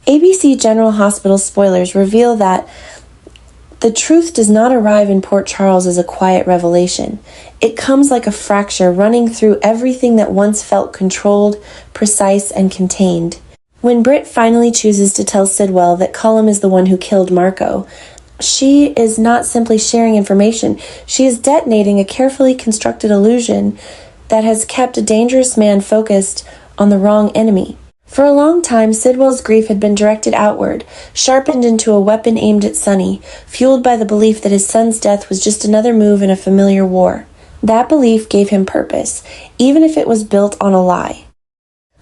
ABC General Hospital spoilers reveal that the truth does not arrive in Port Charles as a quiet revelation. It comes like a fracture running through everything that once felt controlled, precise, and contained. When Britt finally chooses to tell Sidwell that Cullum is the one who killed Marco, she is not simply sharing information. She is detonating a carefully constructed illusion that has kept a dangerous man focused on the wrong enemy. For a long time, Sidwell's grief had been directed outward, sharpened into a weapon aimed at Sonny, fueled by the belief that his son's death was just another move in a familiar war. That belief gave him purpose, even if it was built on a lie.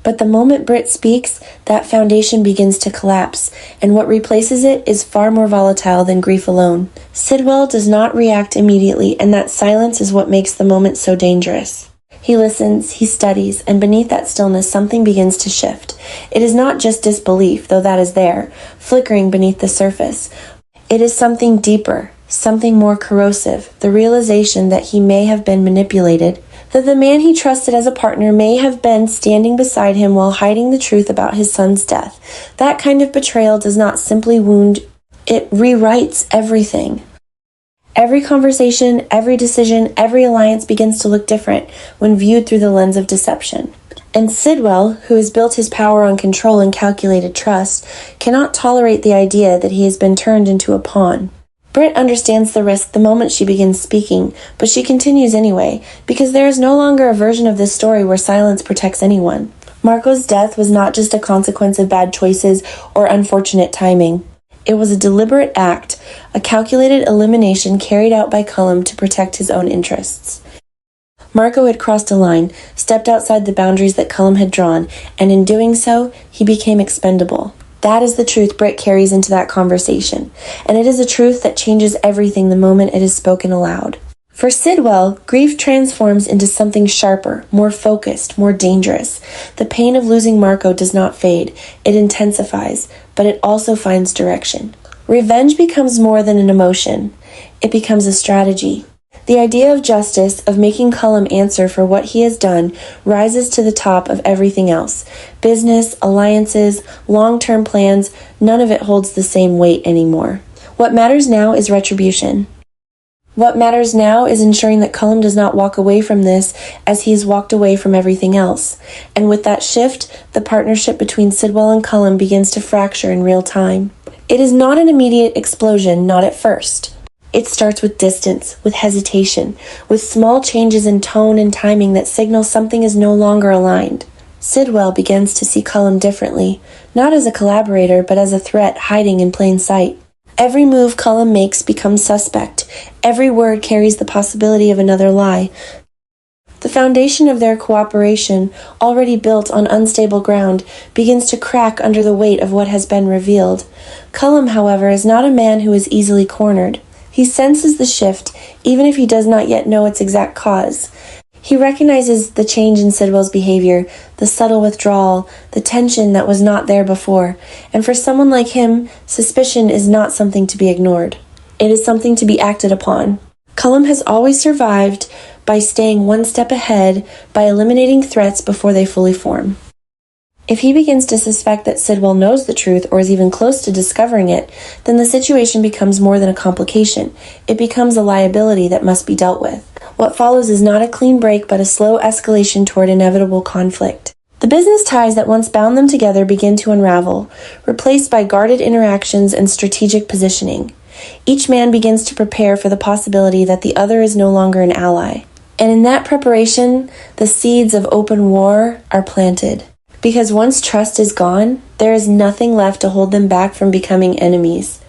But the moment Britt speaks, that foundation begins to collapse, and what replaces it is far more volatile than grief alone. Sidwell does not react immediately, and that silence is what makes the moment so dangerous. He listens, he studies, and beneath that stillness something begins to shift. It is not just disbelief, though that is there, flickering beneath the surface. It is something deeper, something more corrosive, the realization that he may have been manipulated, that the man he trusted as a partner may have been standing beside him while hiding the truth about his son's death. That kind of betrayal does not simply wound, it rewrites everything. Every conversation, every decision, every alliance begins to look different when viewed through the lens of deception. And Sidwell, who has built his power on control and calculated trust, cannot tolerate the idea that he has been turned into a pawn. Britt understands the risk the moment she begins speaking, but she continues anyway, because there is no longer a version of this story where silence protects anyone. Marco's death was not just a consequence of bad choices or unfortunate timing. It was a deliberate act, a calculated elimination carried out by Cullum to protect his own interests. Marco had crossed a line, stepped outside the boundaries that Cullum had drawn, and in doing so, he became expendable. That is the truth Britt carries into that conversation, and it is a truth that changes everything the moment it is spoken aloud. For Sidwell, grief transforms into something sharper, more focused, more dangerous. The pain of losing Marco does not fade, it intensifies, but it also finds direction. Revenge becomes more than an emotion. It becomes a strategy. The idea of justice, of making Cullum answer for what he has done, rises to the top of everything else. Business, alliances, long-term plans, none of it holds the same weight anymore. What matters now is retribution. What matters now is ensuring that Cullum does not walk away from this as he has walked away from everything else. And with that shift, the partnership between Sidwell and Cullum begins to fracture in real time. It is not an immediate explosion, not at first. It starts with distance, with hesitation, with small changes in tone and timing that signal something is no longer aligned. Sidwell begins to see Cullum differently, not as a collaborator, but as a threat hiding in plain sight. Every move Cullum makes becomes suspect. Every word carries the possibility of another lie. The foundation of their cooperation, already built on unstable ground, begins to crack under the weight of what has been revealed. Cullum, however, is not a man who is easily cornered. He senses the shift, even if he does not yet know its exact cause. He recognizes the change in Sidwell's behavior, the subtle withdrawal, the tension that was not there before, and for someone like him, suspicion is not something to be ignored. It is something to be acted upon. Cullum has always survived by staying one step ahead, by eliminating threats before they fully form. If he begins to suspect that Sidwell knows the truth or is even close to discovering it, then the situation becomes more than a complication. It becomes a liability that must be dealt with. What follows is not a clean break, but a slow escalation toward inevitable conflict. The business ties that once bound them together begin to unravel, replaced by guarded interactions and strategic positioning. Each man begins to prepare for the possibility that the other is no longer an ally. And in that preparation, the seeds of open war are planted. Because once trust is gone, there is nothing left to hold them back from becoming enemies.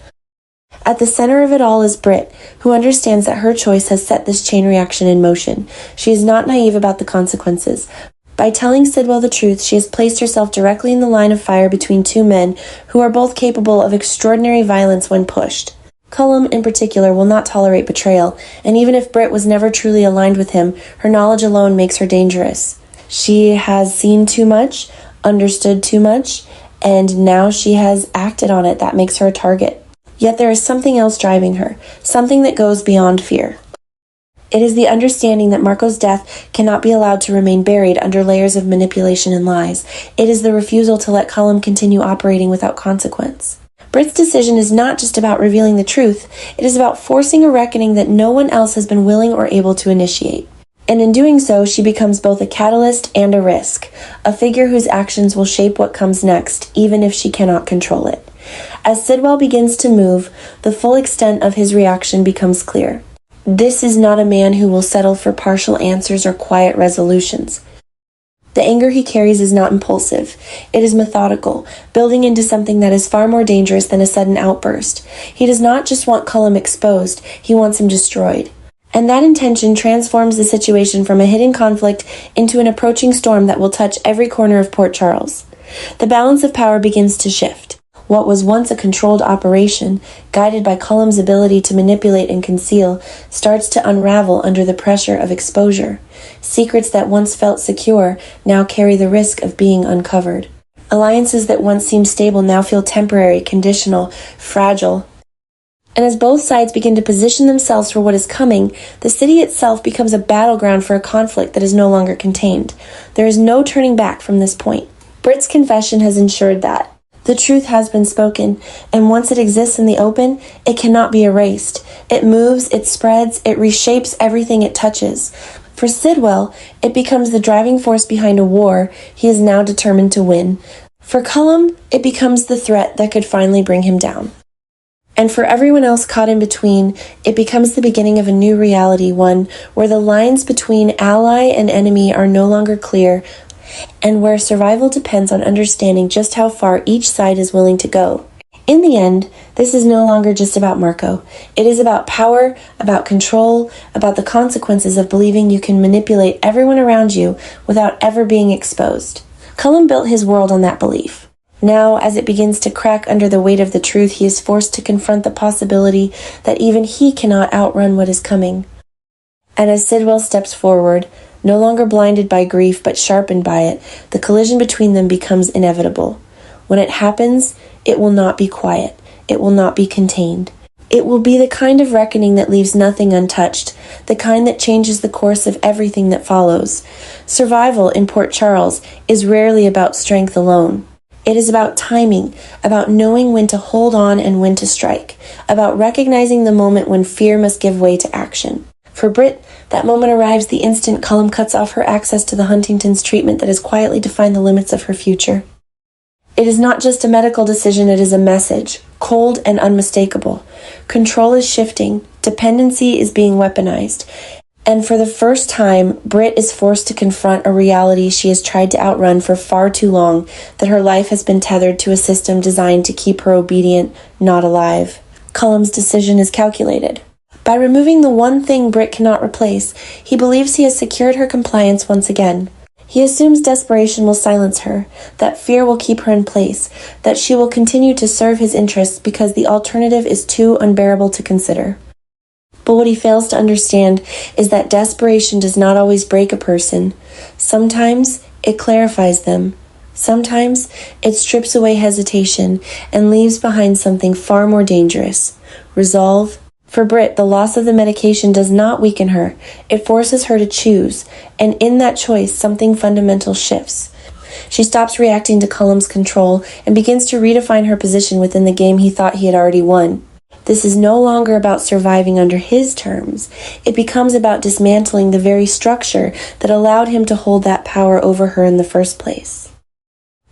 At the center of it all is Britt, who understands that her choice has set this chain reaction in motion. She is not naive about the consequences. By telling Sidwell the truth, she has placed herself directly in the line of fire between two men who are both capable of extraordinary violence when pushed. Cullum, in particular, will not tolerate betrayal, and even if Britt was never truly aligned with him, her knowledge alone makes her dangerous. She has seen too much, understood too much, and now she has acted on it. That makes her a target. Yet there is something else driving her, something that goes beyond fear. It is the understanding that Marco's death cannot be allowed to remain buried under layers of manipulation and lies. It is the refusal to let Cullum continue operating without consequence. Britt's decision is not just about revealing the truth, it is about forcing a reckoning that no one else has been willing or able to initiate. And in doing so, she becomes both a catalyst and a risk, a figure whose actions will shape what comes next, even if she cannot control it. As Sidwell begins to move, the full extent of his reaction becomes clear. This is not a man who will settle for partial answers or quiet resolutions. The anger he carries is not impulsive. It is methodical, building into something that is far more dangerous than a sudden outburst. He does not just want Cullum exposed, he wants him destroyed. And that intention transforms the situation from a hidden conflict into an approaching storm that will touch every corner of Port Charles. The balance of power begins to shift. What was once a controlled operation, guided by Cullum's ability to manipulate and conceal, starts to unravel under the pressure of exposure. Secrets that once felt secure now carry the risk of being uncovered. Alliances that once seemed stable now feel temporary, conditional, fragile. And as both sides begin to position themselves for what is coming, the city itself becomes a battleground for a conflict that is no longer contained. There is no turning back from this point. Britt's confession has ensured that. The truth has been spoken, and once it exists in the open, it cannot be erased. It moves, it spreads, it reshapes everything it touches. For Sidwell, it becomes the driving force behind a war he is now determined to win. For Cullum, it becomes the threat that could finally bring him down. And for everyone else caught in between, it becomes the beginning of a new reality, one where the lines between ally and enemy are no longer clear, and where survival depends on understanding just how far each side is willing to go. In the end, this is no longer just about Marco. It is about power, about control, about the consequences of believing you can manipulate everyone around you without ever being exposed. Cullum built his world on that belief. Now, as it begins to crack under the weight of the truth, he is forced to confront the possibility that even he cannot outrun what is coming. And as Sidwell steps forward, no longer blinded by grief but sharpened by it, the collision between them becomes inevitable. When it happens, it will not be quiet. It will not be contained. It will be the kind of reckoning that leaves nothing untouched, the kind that changes the course of everything that follows. Survival in Port Charles is rarely about strength alone. It is about timing, about knowing when to hold on and when to strike, about recognizing the moment when fear must give way to action. For Britt, that moment arrives the instant Cullum cuts off her access to the Huntington's treatment that has quietly defined the limits of her future. It is not just a medical decision, it is a message, cold and unmistakable. Control is shifting, dependency is being weaponized, and for the first time, Britt is forced to confront a reality she has tried to outrun for far too long, that her life has been tethered to a system designed to keep her obedient, not alive. Cullum's decision is calculated. By removing the one thing Britt cannot replace, he believes he has secured her compliance once again. He assumes desperation will silence her, that fear will keep her in place, that she will continue to serve his interests because the alternative is too unbearable to consider. But what he fails to understand is that desperation does not always break a person. Sometimes it clarifies them. Sometimes it strips away hesitation and leaves behind something far more dangerous: resolve. For Britt, the loss of the medication does not weaken her. It forces her to choose, and in that choice, something fundamental shifts. She stops reacting to Cullum's control and begins to redefine her position within the game he thought he had already won. This is no longer about surviving under his terms. It becomes about dismantling the very structure that allowed him to hold that power over her in the first place.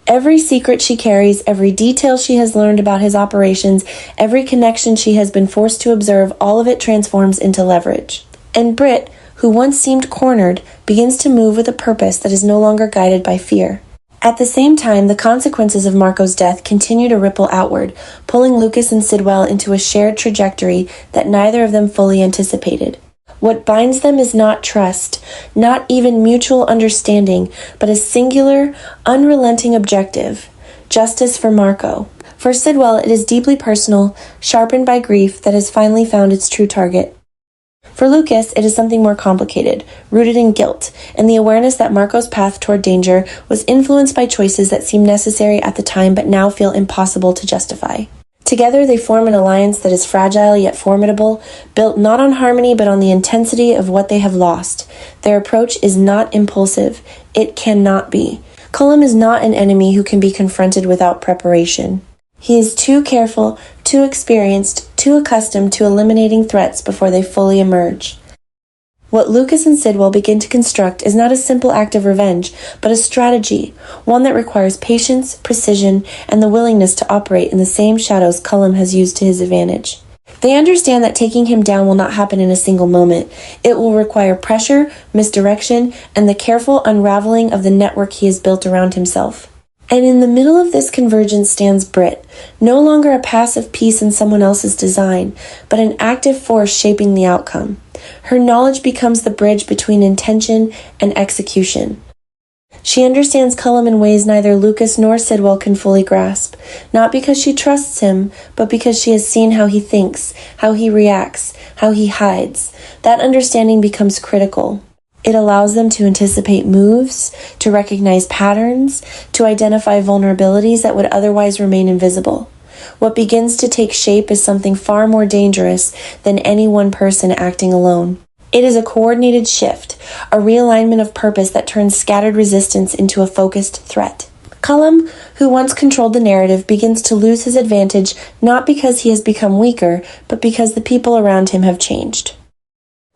Every secret she carries, every detail she has learned about his operations, every connection she has been forced to observe, all of it transforms into leverage. And Britt, who once seemed cornered, begins to move with a purpose that is no longer guided by fear. At the same time, the consequences of Marco's death continue to ripple outward, pulling Lucas and Sidwell into a shared trajectory that neither of them fully anticipated. What binds them is not trust, not even mutual understanding, but a singular, unrelenting objective: justice for Marco. For Sidwell, it is deeply personal, sharpened by grief that has finally found its true target. For Lucas, it is something more complicated, rooted in guilt, and the awareness that Marco's path toward danger was influenced by choices that seemed necessary at the time but now feel impossible to justify. Together they form an alliance that is fragile yet formidable, built not on harmony but on the intensity of what they have lost. Their approach is not impulsive. It cannot be. Cullum is not an enemy who can be confronted without preparation. He is too careful, too experienced, too accustomed to eliminating threats before they fully emerge. What Lucas and Sidwell begin to construct is not a simple act of revenge, but a strategy, one that requires patience, precision, and the willingness to operate in the same shadows Cullum has used to his advantage. They understand that taking him down will not happen in a single moment. It will require pressure, misdirection, and the careful unraveling of the network he has built around himself. And in the middle of this convergence stands Britt, no longer a passive piece in someone else's design, but an active force shaping the outcome. Her knowledge becomes the bridge between intention and execution. She understands Cullum in ways neither Lucas nor Sidwell can fully grasp, not because she trusts him, but because she has seen how he thinks, how he reacts, how he hides. That understanding becomes critical. It allows them to anticipate moves, to recognize patterns, to identify vulnerabilities that would otherwise remain invisible. What begins to take shape is something far more dangerous than any one person acting alone. It is a coordinated shift, a realignment of purpose that turns scattered resistance into a focused threat. Cullum, who once controlled the narrative, begins to lose his advantage not because he has become weaker, but because the people around him have changed.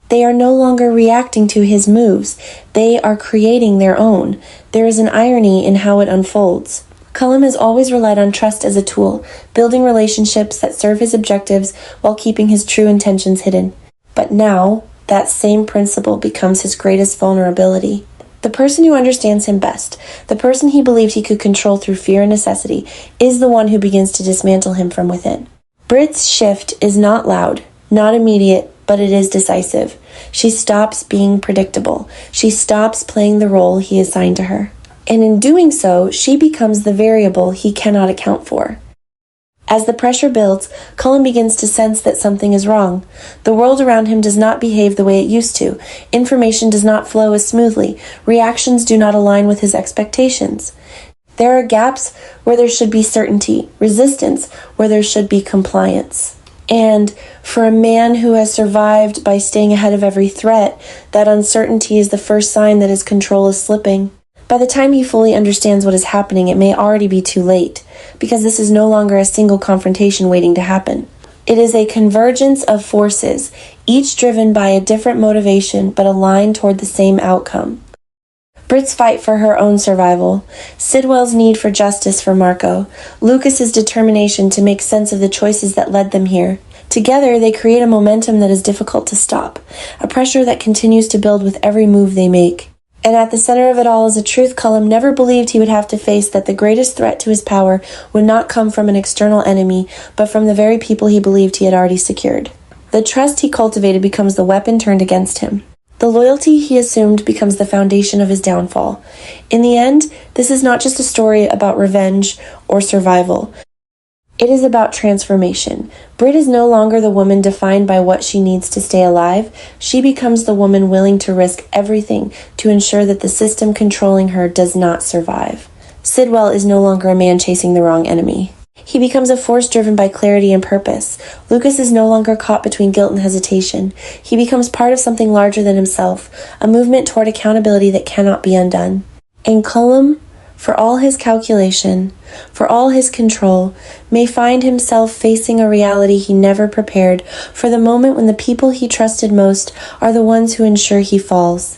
They are no longer reacting to his moves. They are creating their own. There is an irony in how it unfolds. Cullum has always relied on trust as a tool, building relationships that serve his objectives while keeping his true intentions hidden. But now, that same principle becomes his greatest vulnerability. The person who understands him best, the person he believed he could control through fear and necessity, is the one who begins to dismantle him from within. Britt's shift is not loud, not immediate, but it is decisive. She stops being predictable. She stops playing the role he assigned to her. And in doing so, she becomes the variable he cannot account for. As the pressure builds, Cullum begins to sense that something is wrong. The world around him does not behave the way it used to. Information does not flow as smoothly. Reactions do not align with his expectations. There are gaps where there should be certainty, resistance where there should be compliance. And for a man who has survived by staying ahead of every threat, that uncertainty is the first sign that his control is slipping. By the time he fully understands what is happening, it may already be too late, because this is no longer a single confrontation waiting to happen. It is a convergence of forces, each driven by a different motivation but aligned toward the same outcome. Britt's fight for her own survival, Sidwell's need for justice for Marco, Lucas's determination to make sense of the choices that led them here. Together, they create a momentum that is difficult to stop, a pressure that continues to build with every move they make. And at the center of it all is a truth Cullum never believed he would have to face, that the greatest threat to his power would not come from an external enemy, but from the very people he believed he had already secured. The trust he cultivated becomes the weapon turned against him. The loyalty he assumed becomes the foundation of his downfall. In the end, this is not just a story about revenge or survival. It is about transformation. Britt is no longer the woman defined by what she needs to stay alive. She becomes the woman willing to risk everything to ensure that the system controlling her does not survive. Sidwell is no longer a man chasing the wrong enemy. He becomes a force driven by clarity and purpose. Lucas is no longer caught between guilt and hesitation. He becomes part of something larger than himself, a movement toward accountability that cannot be undone. And Cullum, for all his calculation, for all his control, may find himself facing a reality he never prepared for, the moment when the people he trusted most are the ones who ensure he falls.